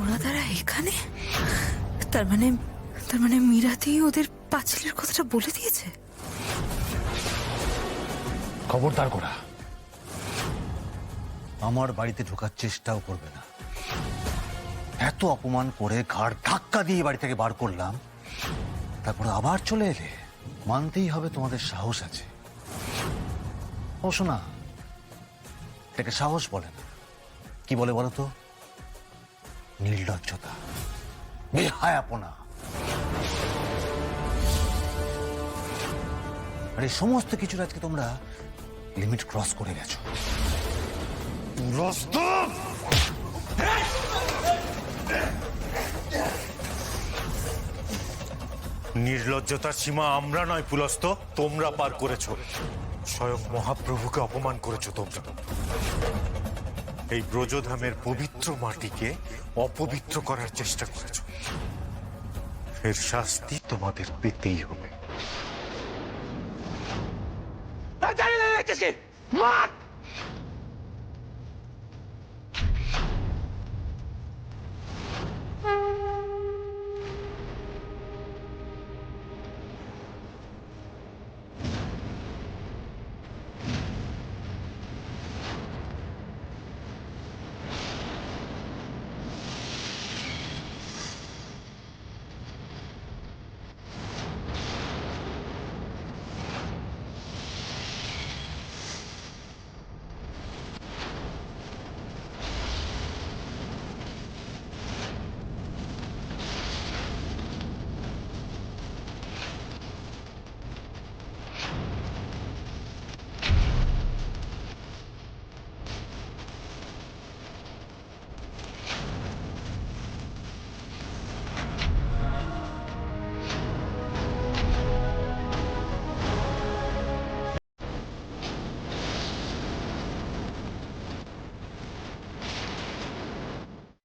ওরা তারা এখানে? তার মানে মীরাতেই ওদের পাঁচিলের কথাটা বলে দিয়েছে। খবরদার করা, আমার বাড়িতে ঢোকার চেষ্টাও করবে না। এত অপমান করে ঘাড় ধাক্কা দিয়ে বাড়ি থেকে বার করলাম, তারপরে আবার চলে এলে। মানতেই হবে তোমাদের সাহস আছে। অবশ্য না, এটাকে সাহস বলে না, কি বলে বলো তো? নির্লজ্জতা, বেহায়াপনা। আর এই সমস্ত কিছুর আজকে তোমরা লিমিট ক্রস করে গেছো। নির্লজ্জতার সীমা আমরা নয় পুলস্ত, তোমরা পার করেছো। স্বয়ং মহাপ্রভুকে অপমান করেছো তোমরা। এই ব্রজধামের পবিত্র মাটিকে অপবিত্র করার চেষ্টা করেছো। এর শাস্তি তোমাদের পেতেই হবে।